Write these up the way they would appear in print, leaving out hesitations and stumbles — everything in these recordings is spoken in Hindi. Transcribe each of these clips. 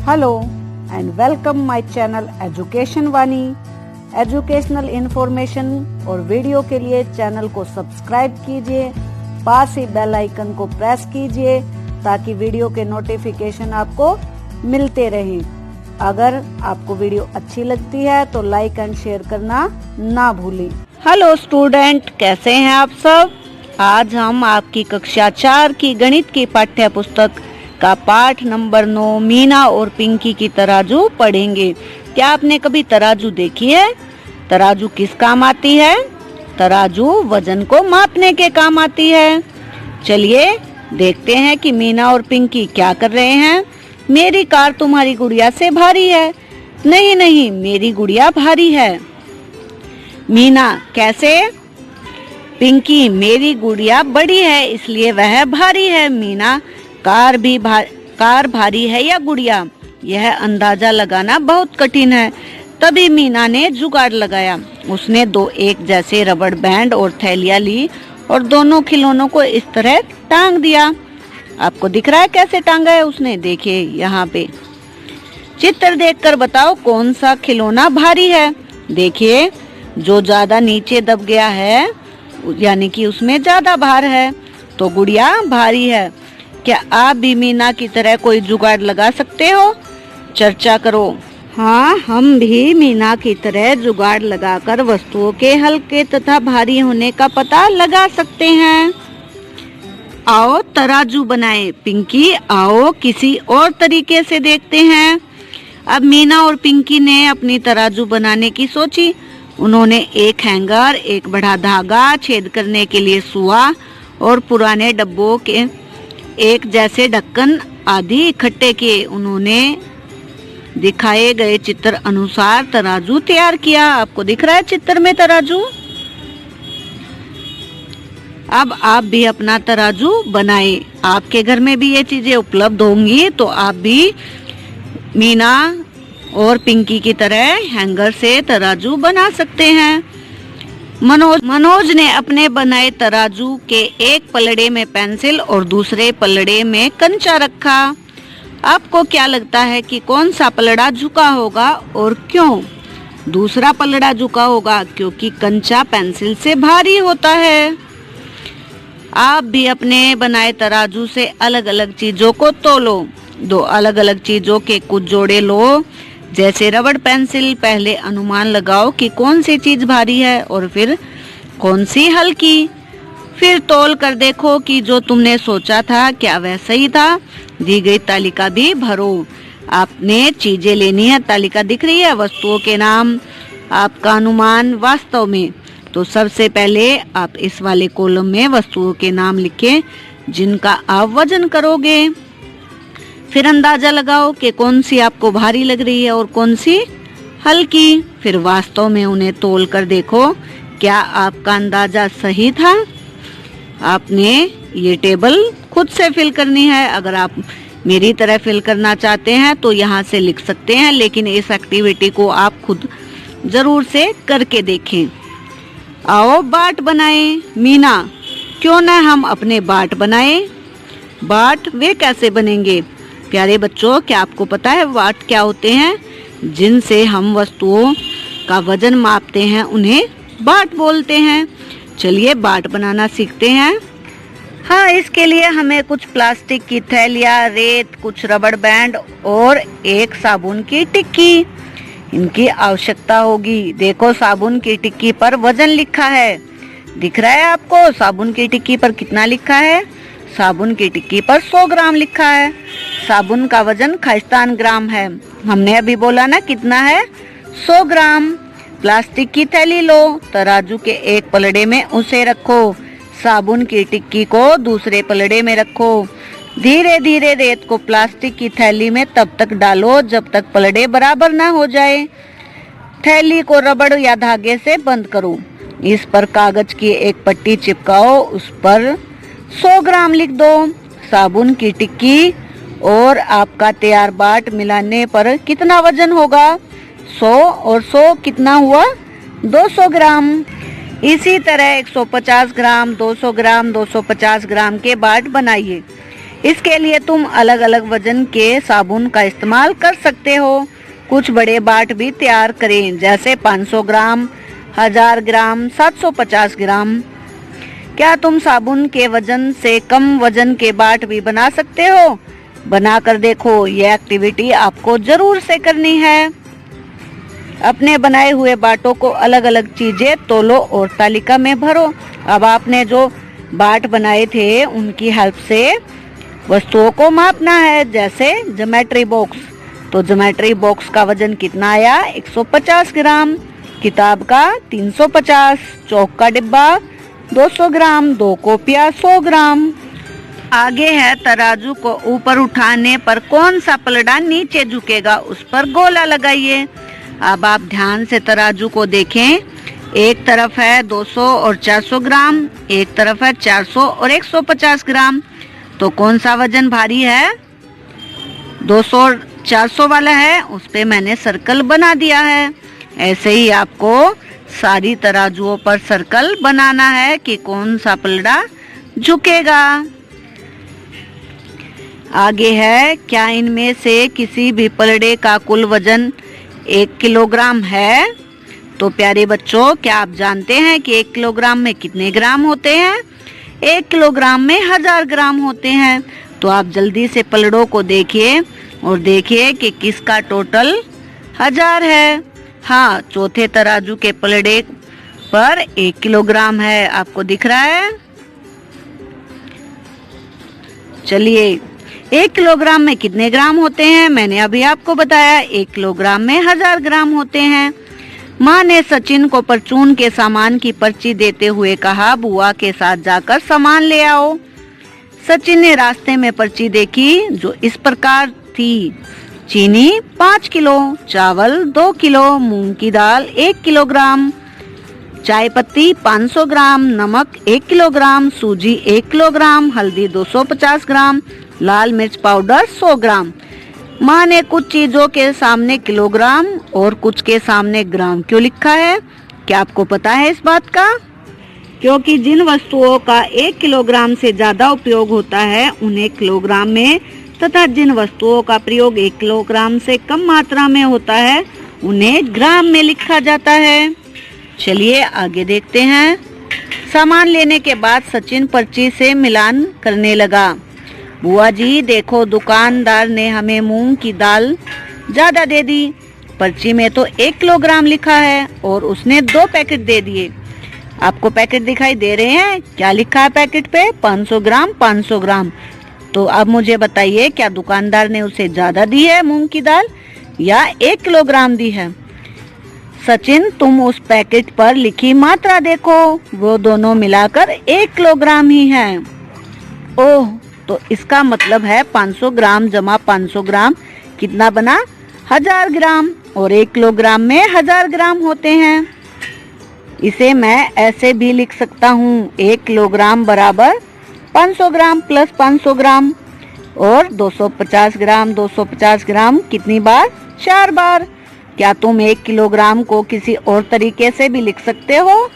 Hello and welcome my channel education Vani. Educational information और वीडियो के लिए चैनल को सब्सक्राइब कीजिए, पास ही बेल आइकन को प्रेस कीजिए ताकि वीडियो के नोटिफिकेशन आपको मिलते रहें। अगर आपको वीडियो अच्छी लगती है तो लाइक एंड शेयर करना ना भूलें। हेलो स्टूडेंट, कैसे हैं आप सब। आज हम आपकी कक्षा 4 की गणित की पाठ्य पुस्तक का पाठ नंबर 9 मीना और पिंकी की तराजू पढ़ेंगे। क्या आपने कभी तराजू देखी है? तराजू किस काम आती है? तराजू वजन को मापने के काम आती है। चलिए देखते हैं कि मीना और पिंकी क्या कर रहे हैं। मेरी कार तुम्हारी गुड़िया से भारी है। नहीं नहीं, मेरी गुड़िया भारी है। मीना, कैसे? पिंकी, मेरी गुड़िया बड़ी है इसलिए वह भारी है। मीना, कार भारी है या गुड़िया? यह अंदाजा लगाना बहुत कठिन है। तभी मीना ने जुगाड़ लगाया। उसने 2 एक जैसे रबड़ बैंड और थैलियां ली और दोनों खिलौनों को इस तरह टांग दिया। आपको दिख रहा है कैसे टांगा है उसने? देखिए यहाँ पे चित्र देखकर बताओ कौन सा खिलौना भारी है। देखिए, जो ज्यादा नीचे दब गया है यानी कि उसमें ज्यादा भार है, तो गुड़िया भारी है। क्या आप भी मीना की तरह कोई जुगाड़ लगा सकते हो? चर्चा करो। हाँ, हम भी मीना की तरह जुगाड़ लगाकर वस्तुओं के हल्के तथा भारी होने का पता लगा सकते हैं। आओ तराजू बनाएं। पिंकी, आओ किसी और तरीके से देखते हैं। अब मीना और पिंकी ने अपनी तराजू बनाने की सोची। उन्होंने एक हैंगर, एक बड़ा धागा, छेद करने के लिए सुआ और पुराने डब्बों के एक जैसे ढक्कन आदि इकट्ठे किए। उन्होंने दिखाए गए चित्र अनुसार तराजू तैयार किया। आपको दिख रहा है चित्र में तराजू। अब आप भी अपना तराजू बनाएं। आपके घर में भी ये चीजें उपलब्ध होंगी तो आप भी मीना और पिंकी की तरह हैंगर से तराजू बना सकते हैं। मनोज ने अपने बनाए तराजू के एक पलड़े में पेंसिल और दूसरे पलड़े में कंचा रखा। आपको क्या लगता है कि कौन सा पलड़ा झुका होगा और क्यों? दूसरा पलड़ा झुका होगा क्योंकि कंचा पेंसिल से भारी होता है। आप भी अपने बनाए तराजू से अलग अलग चीजों को तोलो। 2 अलग अलग चीजों के कुछ जोड़े लो, जैसे रबड़ पेंसिल। पहले अनुमान लगाओ कि कौन सी चीज भारी है और फिर कौन सी हल्की। फिर तौल कर देखो कि जो तुमने सोचा था क्या वह सही था। दी गई तालिका भी भरो। आपने चीजें लेनी है। तालिका दिख रही है, वस्तुओं के नाम, आपका अनुमान वास्तव में। तो सबसे पहले आप इस वाले कॉलम में वस्तुओं के नाम लिखें जिनका आप वजन करोगे। फिर अंदाजा लगाओ कि कौन सी आपको भारी लग रही है और कौन सी हल्की। फिर वास्तव में उन्हें तौल कर देखो, क्या आपका अंदाजा सही था। आपने ये टेबल खुद से फिल करनी है। अगर आप मेरी तरह फिल करना चाहते हैं तो यहाँ से लिख सकते हैं, लेकिन इस एक्टिविटी को आप खुद जरूर से करके देखें। आओ बाट बनाएं। मीना, क्यों ना हम अपने बाट बनाएं। बाट वे कैसे बनेंगे? प्यारे बच्चों, क्या आपको पता है वाट क्या होते हैं? जिनसे हम वस्तुओं का वजन मापते हैं उन्हें बाट बोलते हैं। चलिए बाट बनाना सीखते हैं। हाँ, इसके लिए हमें कुछ प्लास्टिक की थैलियाँ, रेत, कुछ रबड़ बैंड और एक साबुन की टिक्की इनकी आवश्यकता होगी। देखो, साबुन की टिक्की पर वजन लिखा है। दिख रहा है आपको साबुन की टिक्की पर कितना लिखा है? साबुन की टिक्की पर 100 ग्राम लिखा है। साबुन का वजन 65 ग्राम है। हमने अभी बोला ना कितना है? 100 ग्राम। प्लास्टिक की थैली लो, तराजू के एक पलड़े में उसे रखो। साबुन की टिक्की को दूसरे पलड़े में रखो। धीरे धीरे रेत को प्लास्टिक की थैली में तब तक डालो जब तक पलड़े बराबर ना हो जाए। थैली को रबड़ या धागे से बंद करो। इस पर कागज की एक पट्टी चिपकाओ, उस पर 100 ग्राम लिख दो। साबुन की टिक्की और आपका तैयार बाट मिलाने पर कितना वजन होगा? 100 और 100 कितना हुआ? 200 ग्राम। इसी तरह 150 ग्राम, 200 ग्राम, 250 ग्राम के बाट बनाइए। इसके लिए तुम अलग अलग वजन के साबुन का इस्तेमाल कर सकते हो। कुछ बड़े बाट भी तैयार करें, जैसे 500 ग्राम, 1000 ग्राम, 750 ग्राम। क्या तुम साबुन के वजन से कम वजन के बाट भी बना सकते हो? बनाकर देखो, यह एक्टिविटी आपको जरूर से करनी है। अपने बनाए हुए बाटों को अलग अलग चीजें तोलो और तालिका में भरो। अब आपने जो बाट बनाए थे उनकी हेल्प से वस्तुओं को मापना है, जैसे ज्योमेट्री बॉक्स। तो ज्योमेट्री बॉक्स का वजन कितना आया? 150 ग्राम। किताब का 350, चौक का डिब्बा 200 ग्राम, 2 कॉपियाँ 100 ग्राम। आगे है तराजू को ऊपर उठाने पर कौन सा पलड़ा नीचे झुकेगा, उस पर गोला लगाइए। अब आप ध्यान से तराजू को देखें। एक तरफ है 200 और 400 ग्राम, एक तरफ है 400 और 150 ग्राम। तो कौन सा वजन भारी है? 200 और 400 वाला है, उस पे मैंने सर्कल बना दिया है। ऐसे ही आपको सारी तराजुओं पर सर्कल बनाना है कि कौन सा पलड़ा झुकेगा। आगे है, क्या इनमें से किसी भी पलड़े का कुल वजन 1 किलोग्राम है? तो प्यारे बच्चों, क्या आप जानते हैं कि 1 किलोग्राम में कितने ग्राम होते हैं? 1 किलोग्राम में 1000 ग्राम होते हैं। तो आप जल्दी से पलड़ों को देखिए और देखिए कि किसका टोटल 1000 है। हाँ, चौथे तराजू के पलड़े पर 1 किलोग्राम है, आपको दिख रहा है? चलिए, 1 किलोग्राम में कितने ग्राम होते हैं? मैंने अभी आपको बताया, 1 किलोग्राम में 1000 ग्राम होते हैं। माँ ने सचिन को परचून के सामान की पर्ची देते हुए कहा, बुआ के साथ जाकर सामान ले आओ। सचिन ने रास्ते में पर्ची देखी जो इस प्रकार थी: चीनी 5 किलो, चावल 2 किलो, मूंग की दाल 1 किलोग्राम, चाय पत्ती 500 ग्राम, नमक 1 किलोग्राम, सूजी 1 किलोग्राम, हल्दी 250 ग्राम, लाल मिर्च पाउडर 100 ग्राम। माँ ने कुछ चीजों के सामने किलोग्राम और कुछ के सामने ग्राम क्यों लिखा है? क्या आपको पता है इस बात का? क्योंकि जिन वस्तुओं का 1 किलोग्राम से ज्यादा उपयोग होता है उन्हें किलोग्राम में, तथा जिन वस्तुओं का प्रयोग 1 किलोग्राम से कम मात्रा में होता है उन्हें ग्राम में लिखा जाता है। चलिए आगे देखते हैं। सामान लेने के बाद सचिन पर्ची से मिलान करने लगा। बुआ जी देखो, दुकानदार ने हमें मूंग की दाल ज्यादा दे दी। पर्ची में तो 1 किलोग्राम लिखा है और उसने 2 पैकेट दे दिए। आपको पैकेट दिखाई दे रहे हैं? क्या लिखा है पैकेट पे? 500 ग्राम 500 ग्राम। तो अब मुझे बताइए, क्या दुकानदार ने उसे ज्यादा दी है मूंग की दाल या 1 किलोग्राम दी है? सचिन, तुम उस पैकेट पर लिखी मात्रा देखो, वो दोनों मिलाकर 1 किलोग्राम ही है। ओह, तो इसका मतलब है 500 ग्राम जमा 500 ग्राम कितना बना? 1000 ग्राम। और 1 किलोग्राम में 1000 ग्राम होते हैं। इसे मैं ऐसे भी लिख सकता हूँ, 1 किलोग्राम बराबर 500 ग्राम प्लस 500 ग्राम, और 250 ग्राम 250 ग्राम कितनी बार? 4 बार। क्या तुम 1 किलोग्राम को किसी और तरीके से भी लिख सकते हो?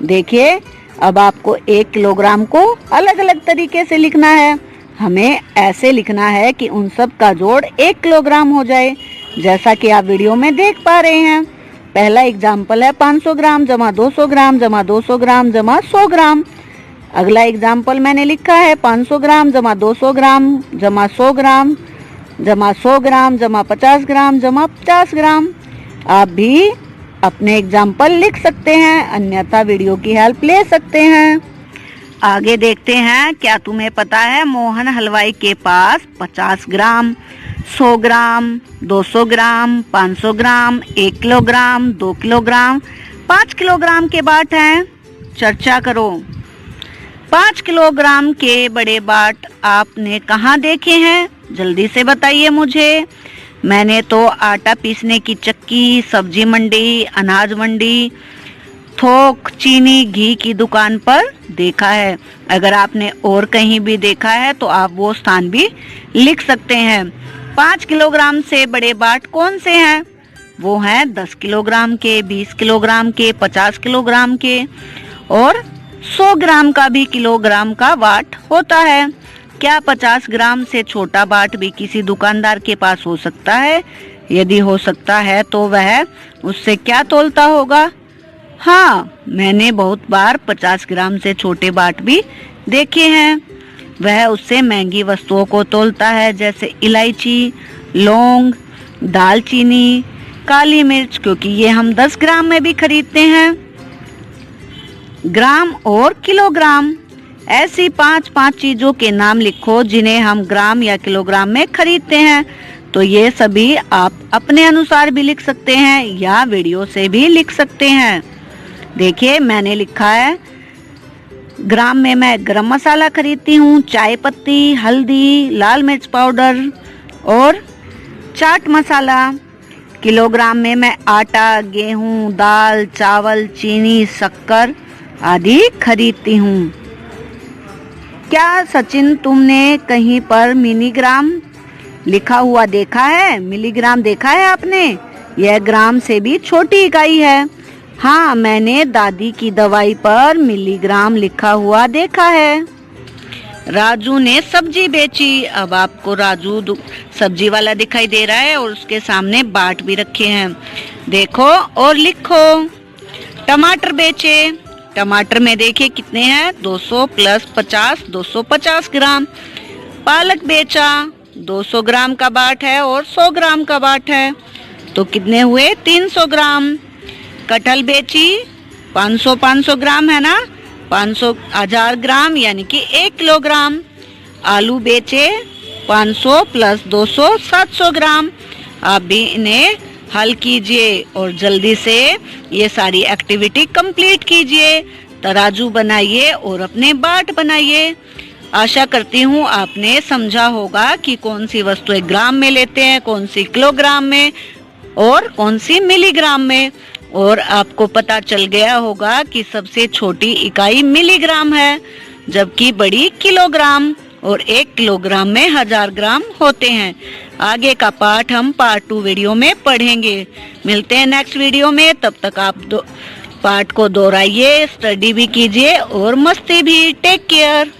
देखिए, अब आपको 1 किलोग्राम को अलग अलग तरीके से लिखना है। हमें ऐसे लिखना है कि उन सब का जोड़ 1 किलोग्राम हो जाए, जैसा कि आप वीडियो में देख पा रहे हैं। पहला एग्जाम्पल है 500 ग्राम जमा 200 ग्राम जमा 200 ग्राम जमा 100 ग्राम। अगला एग्जाम्पल मैंने लिखा है 500 ग्राम जमा 200 ग्राम जमा 100 ग्राम जमा 100 ग्राम जमा 50 ग्राम जमा 50 ग्राम। आप भी अपने एग्जाम्पल लिख सकते हैं, अन्यथा वीडियो की हेल्प ले सकते हैं। आगे देखते हैं। क्या तुम्हें पता है मोहन हलवाई के पास 50 ग्राम, 100 ग्राम, 200 ग्राम, 500 ग्राम, 1 किलोग्राम, 2 किलोग्राम, 5 किलोग्राम के बाट हैं? चर्चा करो। 5 किलोग्राम के बड़े बाट आपने कहाँ देखे हैं? जल्दी से बताइए मुझे। मैंने तो आटा पीसने की चक्की, सब्जी मंडी, अनाज मंडी, थोक, चीनी, घी की दुकान पर देखा है। अगर आपने और कहीं भी देखा है तो आप वो स्थान भी लिख सकते हैं। 5 किलोग्राम से बड़े बाट कौन से हैं? वो हैं 10 किलोग्राम के, 20 किलोग्राम के, 50 किलोग्राम के, और 100 ग्राम का भी किलोग्राम का वाट होता है। क्या 50 ग्राम से छोटा बाट भी किसी दुकानदार के पास हो सकता है? यदि हो सकता है तो वह उससे क्या तोलता होगा? हाँ, मैंने बहुत बार 50 ग्राम से छोटे बाट भी देखे हैं। वह उससे महंगी वस्तुओं को तोलता है, जैसे इलायची, लौंग, दालचीनी, काली मिर्च, क्योंकि ये हम 10 ग्राम में भी खरीदते हैं। ग्राम और किलोग्राम, ऐसी 5 चीजों के नाम लिखो जिन्हें हम ग्राम या किलोग्राम में खरीदते हैं। तो ये सभी आप अपने अनुसार भी लिख सकते हैं या वीडियो से भी लिख सकते हैं। देखिए, मैंने लिखा है ग्राम में मैं गरम मसाला खरीदती हूँ, चाय पत्ती, हल्दी, लाल मिर्च पाउडर और चाट मसाला। किलोग्राम में मैं आटा, गेहूं, दाल, चावल, चीनी, शक्कर आदि खरीदती हूँ। क्या सचिन, तुमने कहीं पर मिलीग्राम लिखा हुआ देखा है? मिलीग्राम देखा है आपने? यह ग्राम से भी छोटी इकाई है। हाँ, मैंने दादी की दवाई पर मिलीग्राम लिखा हुआ देखा है। राजू ने सब्जी बेची। अब आपको राजू सब्जी वाला दिखाई दे रहा है और उसके सामने बाट भी रखे हैं। देखो और लिखो। टमाटर बेचे। टमाटर में देखिए कितने हैं, 200 प्लस 50, 250 ग्राम। पालक बेचा, 200 ग्राम का बाट है और 100 ग्राम का बाट है, तो कितने हुए, 300 ग्राम। कटहल बेची, 500 ग्राम है ना, 1000 ग्राम यानी कि 1 किलोग्राम। आलू बेचे, 500 प्लस 200, 700 ग्राम। आप भी इन्हें हल कीजिए और जल्दी से ये सारी एक्टिविटी कंप्लीट कीजिए। तराजू बनाइए और अपने बाट बनाइए। आशा करती हूँ आपने समझा होगा कि कौन सी वस्तुएं ग्राम में लेते हैं, कौन सी किलोग्राम में और कौन सी मिलीग्राम में। और आपको पता चल गया होगा कि सबसे छोटी इकाई मिलीग्राम है, जबकि बड़ी किलोग्राम, और 1 किलोग्राम में 1000 ग्राम होते हैं। आगे का पाठ हम पार्ट 2 वीडियो में पढ़ेंगे। मिलते हैं नेक्स्ट वीडियो में। तब तक आप पाठ को दोहराइए, स्टडी भी कीजिए और मस्ती भी। Take care.